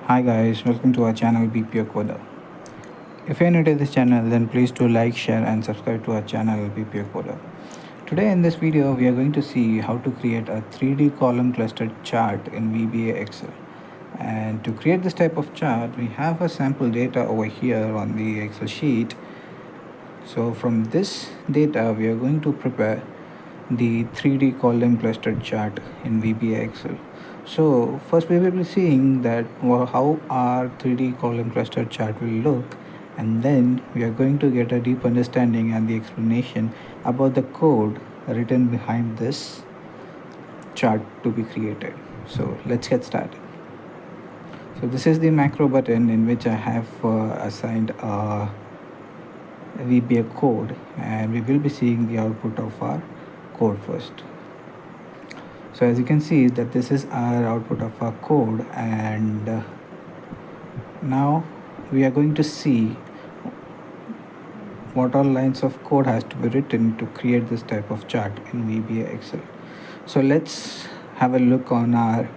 Hi guys, welcome to our channel BPO Coder. If you're new to this channel, then please do like, share and subscribe to our channel BPO Coder. Today in this video, we are going to see how to create a 3D column clustered chart in VBA Excel. And to create this type of chart, we have a sample data over here on the Excel sheet. So from this data, we are going to prepare the 3D column clustered chart in VBA Excel. So first we will be seeing that how our 3D column clustered chart will look, and then we are going to get a deep understanding and the explanation about the code written behind this chart to be created. So let's get started. So this is the macro button in which I have assigned a VBA code, and we will be seeing the output of our code first. So as you can see that this is our output of our code, and now we are going to see what all lines of code has to be written to create this type of chart in VBA Excel. So let's have a look on our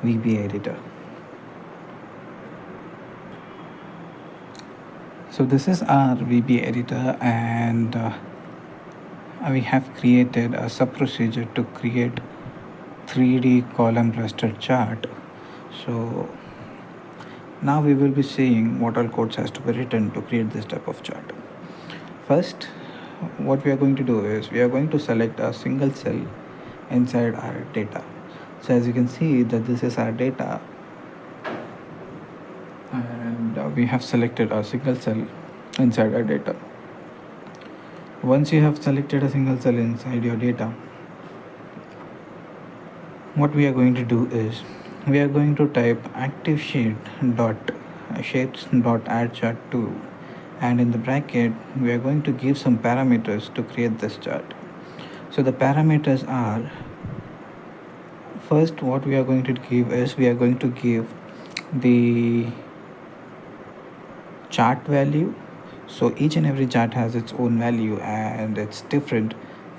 VBA editor. So this is our VBA editor, and we have created a sub procedure to create 3D column cluster chart. So now we will be seeing what all codes has to be written to create this type of chart. First, what we are going to do is we are going to select a single cell inside our data. So as you can see that this is our data, and we have selected a single cell inside our data. Once you have selected a single cell inside your data, what we are going to do is we are going to type active sheet dot shapes dot add chart 2, and in the bracket we are going to give some parameters to create this chart. So the parameters are, first what we are going to give is we are going to give the chart value. So each and every chart has its own value and it's different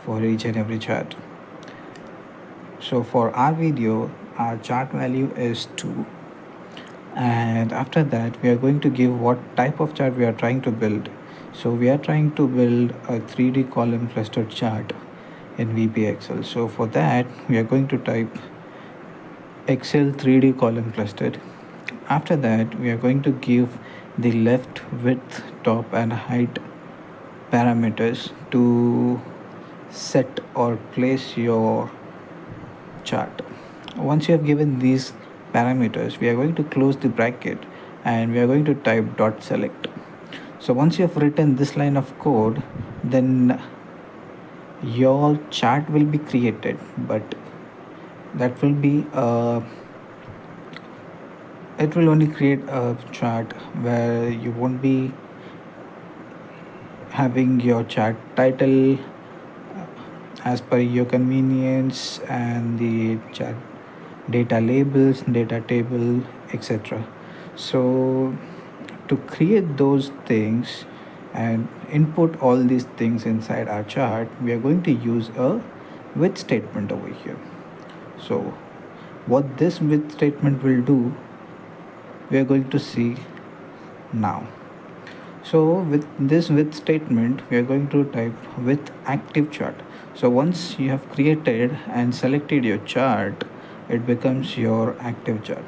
for each and every chart. So for our video, our chart value is 2, and after that we are going to give what type of chart we are trying to build. So we are trying to build a 3D column clustered chart in VBA Excel. So for that we are going to type Excel 3D column clustered. After that we are going to give the left, width, top and height parameters to set or place your chart. Once you have given these parameters, we are going to close the bracket and we are going to type dot select. So once you have written this line of code, then your chart will be created, but that will be it will only create a chart where you won't be having your chart title as per your convenience and the chart data labels, data table, etc. So to create those things and input all these things inside our chart, we are going to use a with statement over here. So what this with statement will do, we are going to see now. So with this with statement, we are going to type with active chart. So once you have created and selected your chart, it becomes your active chart.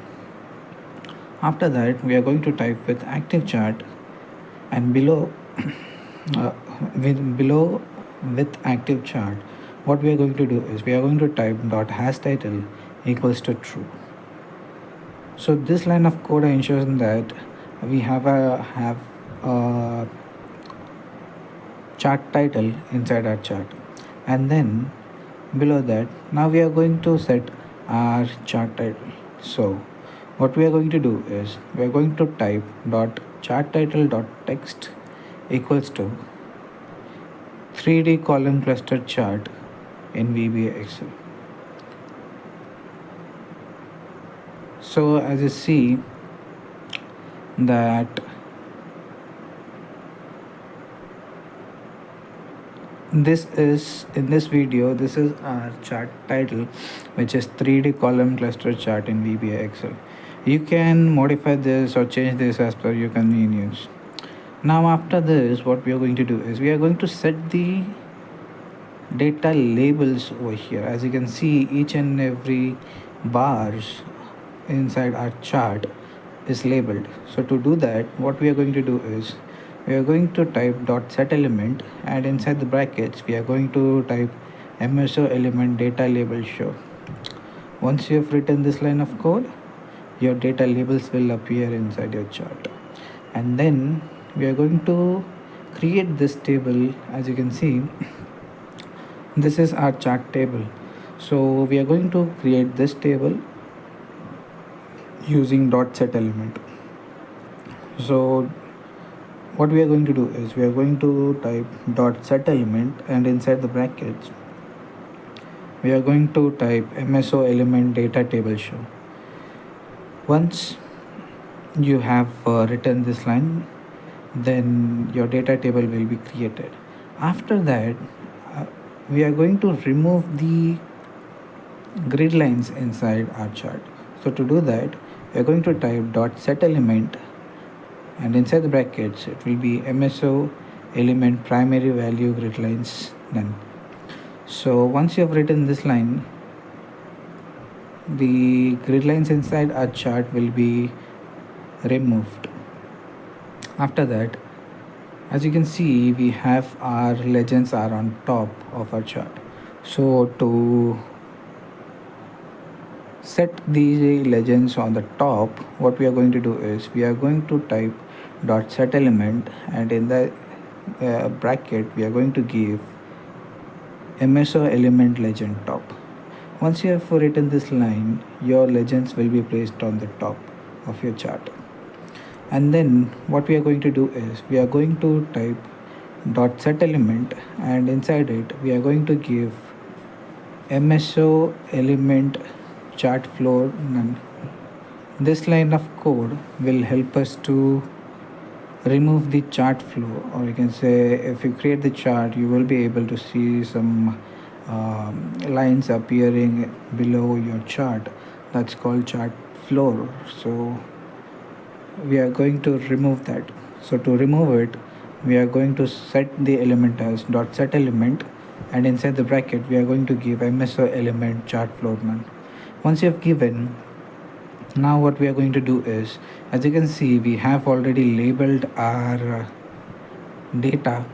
After that we are going to type with active chart, and below below with active chart, what we are going to do is we are going to type dot hash title equals to true. So this line of code ensures that we have a chart title inside our chart, and then below that now we are going to set our chart title. So what we are going to do is we are going to type dot chart title dot text equals to 3D column cluster chart in VBA Excel. So as you see that this is in this video, this is our chart title, which is 3D column cluster chart in VBA Excel. You can modify this or change this as per your convenience. Now after this, what we are going to do is we are going to set the data labels over here. As you can see, each and every bars inside our chart is labeled. So to do that, what we are going to do is we are going to type dot set element, and inside the brackets we are going to type MSO element data label show. Once you have written this line of code, your data labels will appear inside your chart. And then we are going to create this table. As you can see, this is our chart table. So we are going to create this table using dot set element. So what we are going to do is we are going to type dot set element, and inside the brackets we are going to type MSO element data table show. Once you have written this line, then your data table will be created. After that, we are going to remove the grid lines inside our chart. So to do that, we are going to type dot set element, and inside the brackets it will be MSO element primary value grid lines none. So once you have written this line, the grid lines inside our chart will be removed. After that, as you can see, we have our legends are on top of our chart. So to set the legends on the top, what we are going to do is we are going to type dot set element, and in the bracket we are going to give MSO element legend top. Once you have written this line, your legends will be placed on the top of your chart. And then what we are going to do is we are going to type dot set element, and inside it we are going to give MSO element chart floor none. This line of code will help us to remove the chart flow, or you can say if you create the chart, you will be able to see some lines appearing below your chart. That's called chart floor. So we are going to remove that. So to remove it, we are going to set the element as dot set element, and inside the bracket we are going to give MSO element chart floor none. Once you have given, now what we are going to do is, as you can see, we have already labeled our data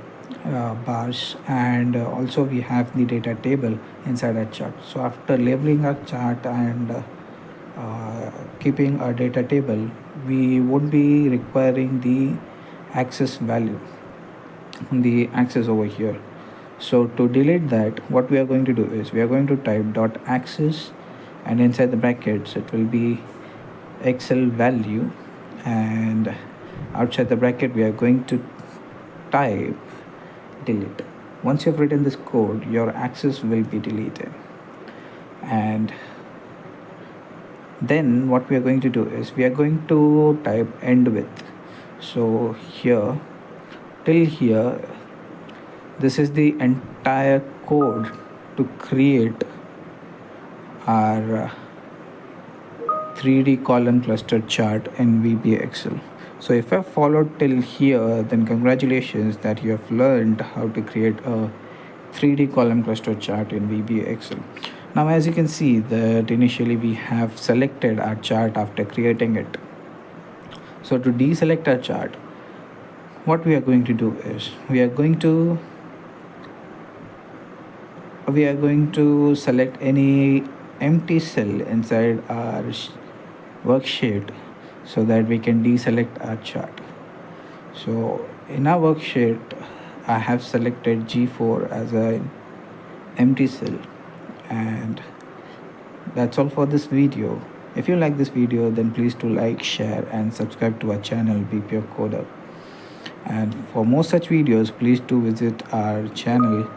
bars, and also we have the data table inside our chart. So after labeling our chart and keeping our data table, we would be requiring the axis value, the axis over here. So to delete that, what we are going to do is we are going to type dot axis, and inside the brackets it will be Excel value, and outside the bracket we are going to type delete. Once you've written this code, your axis will be deleted. And then what we are going to do is we are going to type end with. So here till here, this is the entire code to create our 3D column cluster chart in VBA Excel. So if I've followed till here, then congratulations that you have learned how to create a 3D column cluster chart in VBA Excel. Now as you can see that initially we have selected our chart after creating it. So to deselect our chart, what we are going to do is we are going to select any empty cell inside our worksheet so that we can deselect our chart. So in our worksheet, I have selected G4 as an empty cell, and that's all for this video. If you like this video, then please do like, share and subscribe to our channel BPO Coder. And for more such videos, please do visit our channel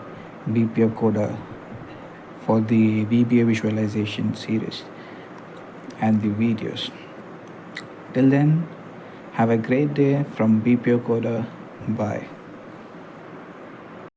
BPO Coder for the VBA visualization series and the videos. Till then, have a great day from BPO Coder. Bye.